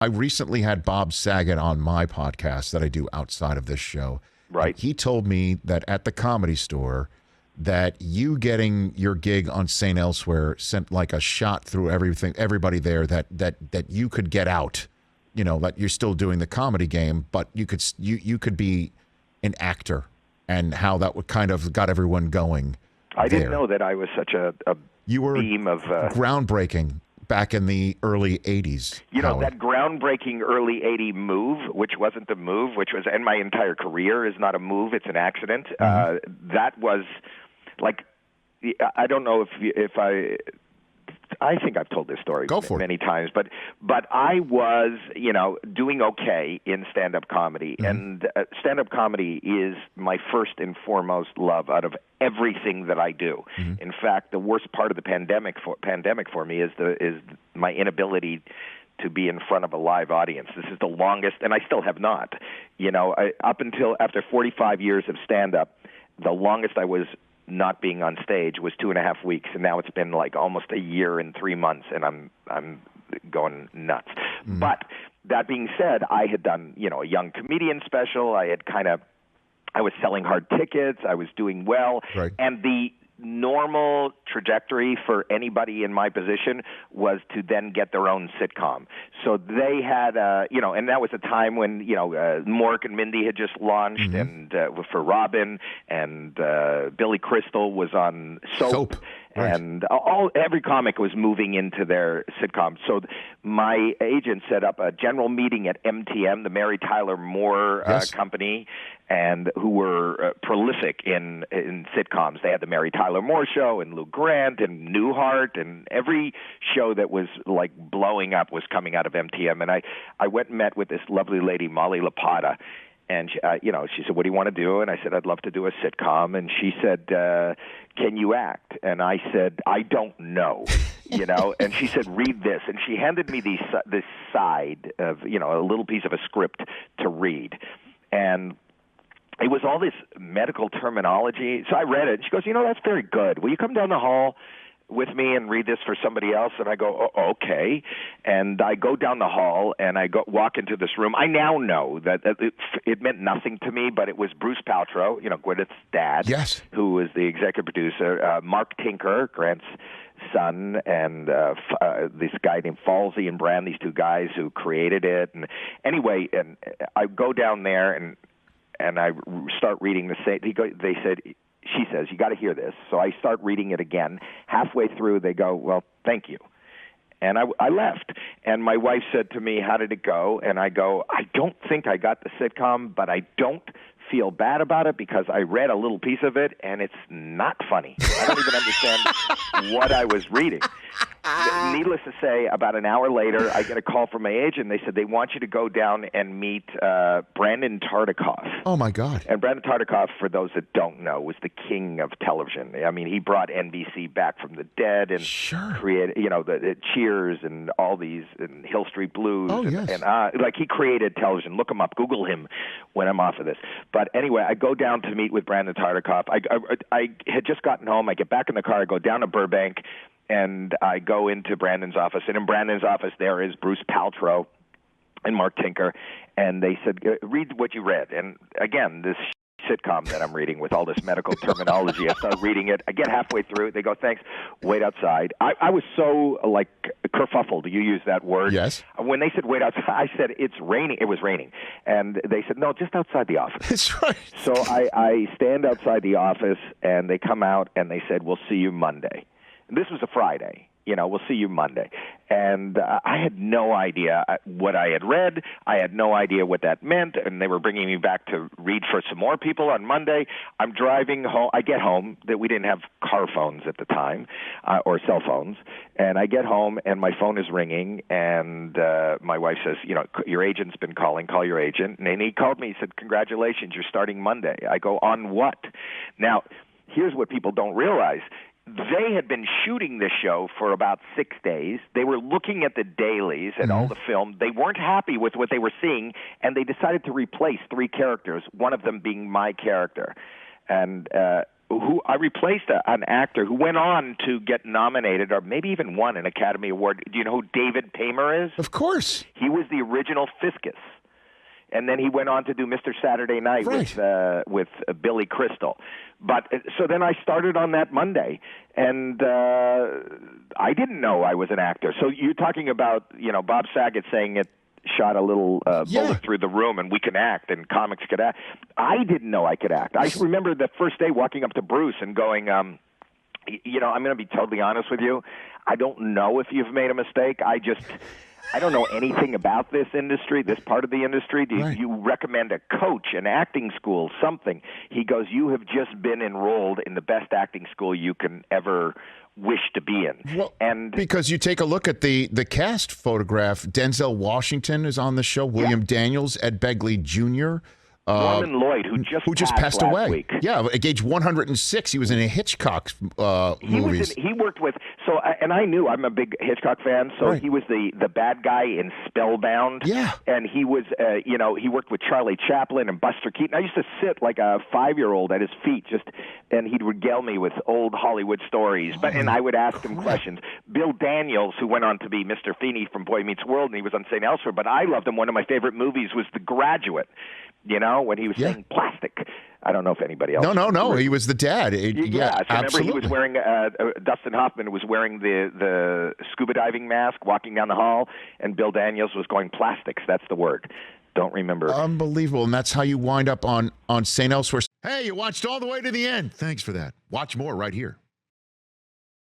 I recently had Bob Saget on my podcast that I do outside of this show. Right. And he told me that at the Comedy Store, that you getting your gig on St. Elsewhere sent like a shot through everybody there that you could get out. You know, that you're still doing the comedy game, but you could be an actor, and how that would kind of got everyone going. I didn't know that I was such a you were beam of groundbreaking back in the early 80s. You know, Howie. that groundbreaking early 80 move, which wasn't the move, and my entire career is not a move, it's an accident. That was like, I don't know if I think I've told this story many times, but I was, doing okay in stand-up comedy, and stand-up comedy is my first and foremost love out of everything that I do. In fact, the worst part of the pandemic for me is my inability to be in front of a live audience. This is the longest, and I still have not. Up until after 45 years of stand-up, the longest I was not being on stage was 2.5 weeks, and now it's been like almost a year and 3 months, and I'm going nuts. But that being said, I had done a young comedian special. I was selling hard tickets. I was doing well, right. And the normal trajectory for anybody in my position was to then get their own sitcom. So they had, and that was a time when, Mork and Mindy had just launched, and for Robin, and Billy Crystal was on Soap. Right. And every comic was moving into their sitcom. So my agent set up a general meeting at MTM, the Mary Tyler Moore company, and who were prolific in sitcoms. They had the Mary Tyler Moore Show, and Lou Grant, and Newhart, and every show that was like blowing up was coming out of MTM. And I went and met with this lovely lady, Molly LaPata. And, she said, what do you want to do? And I said, I'd love to do a sitcom. And she said, can you act? And I said, I don't know, And she said, read this. And she handed me this side of, a little piece of a script to read. And it was all this medical terminology. So I read it. And she goes, that's very good. Will you come down the hall with me and read this for somebody else? And I go, oh, okay. And I go down the hall, and I walk into this room. I now know that it meant nothing to me, but it was Bruce Paltrow, Gwyneth's dad, yes, who was the executive producer, Mark Tinker, Grant's son, and this guy named Falsey and Brand, these two guys who created it. And anyway, and I go down there, and I start reading the same. She says, you got to hear this. So I start reading it again. Halfway through, they go, well, thank you. And I left. And my wife said to me, how did it go? And I go, I don't think I got the sitcom, but I don't feel bad about it because I read a little piece of it, and it's not funny. I don't even understand what I was reading. Needless to say, about an hour later, I get a call from my agent. They said they want you to go down and meet Brandon Tartikoff. Oh, my God. And Brandon Tartikoff, for those that don't know, was the king of television. I mean, he brought NBC back from the dead and created, the Cheers and all these, and Hill Street Blues. Oh, yes. And he created television. Look him up. Google him when I'm off of this. But anyway, I go down to meet with Brandon Tartikoff. I had just gotten home. I get back in the car. I go down to Burbank, and I go into Brandon's office. And in Brandon's office, there is Bruce Paltrow and Mark Tinker. And they said, read what you read. And again, this sitcom that I'm reading with all this medical terminology, I start reading it. I get halfway through. They go, thanks. Wait outside. I was so, kerfuffled. You use that word. Yes. When they said wait outside, I said, it's raining. It was raining. And they said, no, just outside the office. That's right. So I stand outside the office, and they come out, and they said, we'll see you Monday. And this was a Friday. We'll see you Monday. And I had no idea what I had read. I had no idea what that meant. And they were bringing me back to read for some more people on Monday. I'm driving home. I get home. That we didn't have car phones at the time, or cell phones. And I get home, and my phone is ringing. And my wife says, your agent's been calling. Call your agent. And he called me. He said, congratulations, you're starting Monday. I go, on what? Now, here's what people don't realize. They had been shooting this show for about 6 days. They were looking at the dailies and all the film. They weren't happy with what they were seeing, and they decided to replace 3 characters, one of them being my character. And who I replaced an actor who went on to get nominated or maybe even won an Academy Award. Do you know who David Paymer is? Of course. He was the original Fiscus. And then he went on to do Mr. Saturday Night with Billy Crystal. But so then I started on that Monday, and I didn't know I was an actor. So you're talking about, Bob Saget saying it shot a little bullet through the room and we can act and comics could act. I didn't know I could act. I remember the first day walking up to Bruce and going, I'm going to be totally honest with you. I don't know if you've made a mistake. I don't know anything about this industry, this part of the industry. Do you recommend a coach, an acting school, something? He goes, you have just been enrolled in the best acting school you can ever wish to be in. Well, and because you take a look at the cast photograph, Denzel Washington is on the show, William Daniels, Ed Begley Jr., Norman Lloyd, who just passed away. Week. Yeah, at age 106, he was in a Hitchcock movies. He worked with and I knew I'm a big Hitchcock fan. So he was the bad guy in Spellbound. Yeah, and he was he worked with Charlie Chaplin and Buster Keaton. I used to sit like a 5-year-old at his feet and he'd regale me with old Hollywood stories. And I would ask him questions. Bill Daniels, who went on to be Mr. Feeney from Boy Meets World, and he was on St. Elsewhere. But I loved him. One of my favorite movies was The Graduate. When he was saying plastic. I don't know if anybody else. No. He was the dad. So absolutely. Remember he was wearing, Dustin Hoffman was wearing the scuba diving mask walking down the hall, and Bill Daniels was going plastics. That's the word. Don't remember. Unbelievable. And that's how you wind up on St. Elsewhere. Hey, you watched all the way to the end. Thanks for that. Watch more right here.